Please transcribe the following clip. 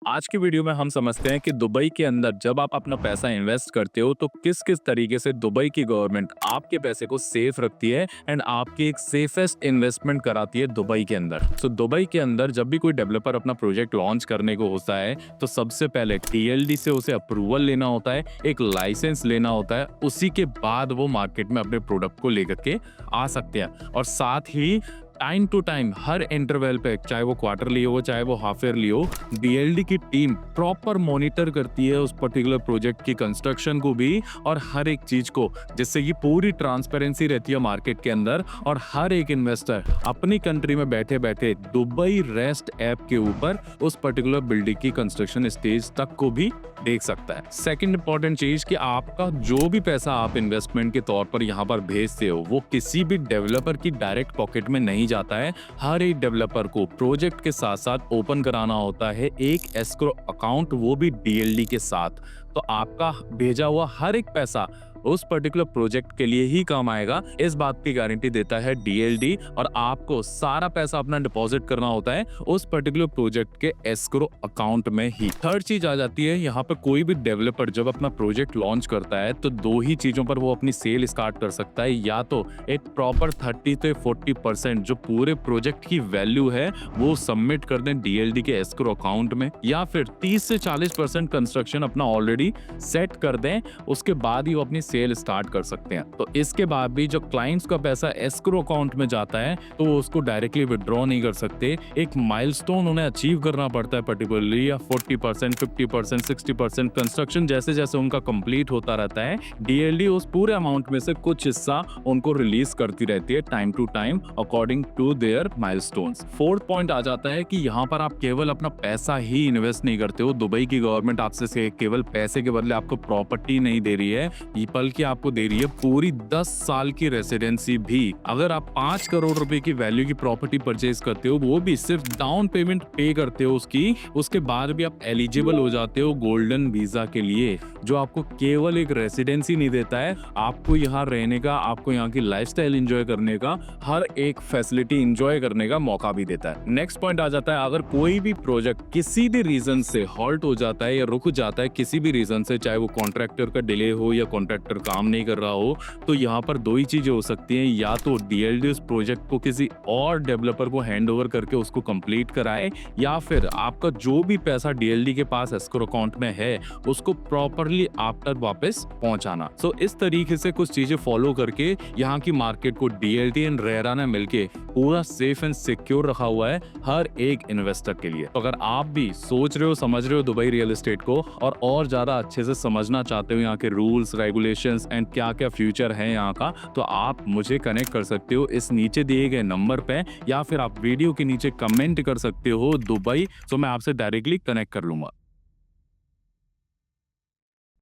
आज की वीडियो में हम समझते हैं कि दुबई के अंदर जब आप अपना पैसा इन्वेस्ट करते हो तो किस किस तरीके से दुबई की गवर्नमेंट आपके पैसे को सेफ रखती है एंड आपकी एक सेफेस्ट इन्वेस्टमेंट कराती है दुबई के अंदर। तो दुबई के अंदर जब भी कोई डेवलपर अपना प्रोजेक्ट लॉन्च करने को होता है तो सबसे पहले टीएलडी से उसे अप्रूवल लेना होता है, एक लाइसेंस लेना होता है, उसी के बाद वो मार्केट में अपने प्रोडक्ट को लेकर के आ सकते हैं। और साथ ही टाइम टू टाइम हर इंटरवल पे, चाहे वो क्वार्टरली हो चाहे वो हाफ ईयरली हो, डीएलडी की टीम प्रॉपर मॉनिटर करती है उस पर्टिकुलर प्रोजेक्ट की कंस्ट्रक्शन को भी और हर एक चीज को, जिससे कि पूरी ट्रांसपेरेंसी रहती है मार्केट के अंदर और हर एक इन्वेस्टर अपनी कंट्री में बैठे बैठे दुबई रेस्ट ऐप के ऊपर उस पर्टिकुलर बिल्डिंग की कंस्ट्रक्शन स्टेज तक को भी देख सकता है। सेकंड इंपॉर्टेंट चीज कि आपका जो भी पैसा आप इन्वेस्टमेंट के तौर पर यहाँ पर भेजते हो वो किसी भी डेवलपर की डायरेक्ट पॉकेट में नहीं जाता है। हर एक डेवलपर को प्रोजेक्ट के साथ साथ ओपन कराना होता है एक एस्क्रो अकाउंट, वो भी डीएलडी के साथ। तो आपका भेजा हुआ हर एक पैसा उस पर्टिकुलर प्रोजेक्ट के लिए ही काम आएगा, इस बात की गारंटी देता है डीएलडी। और आपको सारा पैसा अपना डिपॉजिट करना होता है उस पर्टिकुलर प्रोजेक्ट के एस्क्रो अकाउंट में ही। थर्ड चीज आ जाती है, यहाँ पे कोई भी डेवलपर जब अपना प्रोजेक्ट लॉन्च करता है तो दो ही चीजों पर वो अपनी सेल स्टार्ट कर सकता है, या तो एक प्रॉपर 30 से 40% जो पूरे प्रोजेक्ट की वैल्यू है वो सबमिट कर दें डीएलडी के एस्क्रो अकाउंट में, या फिर 30 से 40% कंस्ट्रक्शन अपना ऑलरेडी सेट कर दें, उसके बाद ही वो अपनी सेल स्टार्ट कर सकते हैं। तो इसके बाद भी जो क्लाइंट्स का पैसा एस्क्रो अकाउंट में जाता है तो वो उसको डायरेक्टली विड्रॉ नहीं कर सकते। एक माइलस्टोन उन्हें अचीव करना पड़ता है पर्टिकुलरली, या 40%, 50%, 60% कंस्ट्रक्शन जैसे जैसे उनका कंप्लीट होता रहता है, डीएलडी उस पूरे अमाउंट में से कुछ हिस्सा उनको रिलीज करती रहती है time to time according to their milestones. Fourth point आ जाता है कि यहाँ पर आप केवल अपना पैसा ही इन्वेस्ट नहीं करते हो, दुबई की गवर्नमेंट आपसे केवल पैसे के बदले आपको प्रॉपर्टी नहीं दे रही है, बल्कि आपको दे रही है पूरी 10 साल की रेसिडेंसी भी। अगर आप 5 करोड़ रुपए की वैल्यू की प्रॉपर्टी परचेज करते हो, वो भी सिर्फ डाउन पेमेंट पे करते हो उसकी, उसके बाद भी आप एलिजिबल हो जाते हो गोल्डन वीजा के लिए, जो आपको केवल एक रेसिडेंसी नहीं देता है, आपको यहाँ रहने का, आपको यहाँ की लाइफस्टाइल एंजॉय करने का, हर एक फैसिलिटी एंजॉय करने का मौका भी देता है। नेक्स्ट पॉइंट आ जाता है, अगर कोई भी प्रोजेक्ट किसी भी रीजन से हॉल्ट हो जाता है या रुक जाता है किसी भी रीजन से, चाहे वो कॉन्ट्रैक्टर का डिले हो या कॉन्ट्रैक्टर काम नहीं कर रहा हो, तो यहाँ पर दो ही चीजें हो सकती हैं, या तो डीएलडी उस प्रोजेक्ट को किसी और डेवलपर को हैंड ओवर करके उसको कंप्लीट कराए, या फिर आपका जो भी पैसा डीएलडी के पास एस्क्रो अकाउंट में है उसको प्रॉपरली आफ्टर वापस पहुंचाना। सो इस तरीके से कुछ चीजें फॉलो करके यहाँ की मार्केट को डीएलडी एंड रेरा ने मिलके पूरा सेफ एंड सिक्योर रखा हुआ है हर एक इन्वेस्टर के लिए। तो अगर आप भी सोच रहे हो, समझ रहे हो दुबई रियल एस्टेट को और ज्यादा अच्छे से समझना चाहते हो यहाँ के रूल्स रेगुलेशंस एंड क्या क्या फ्यूचर है यहाँ का, तो आप मुझे कनेक्ट कर सकते हो इस नीचे दिए गए नंबर पे, या फिर आप वीडियो के नीचे कमेंट कर सकते हो दुबई, तो मैं आपसे डायरेक्टली कनेक्ट कर लूंगा।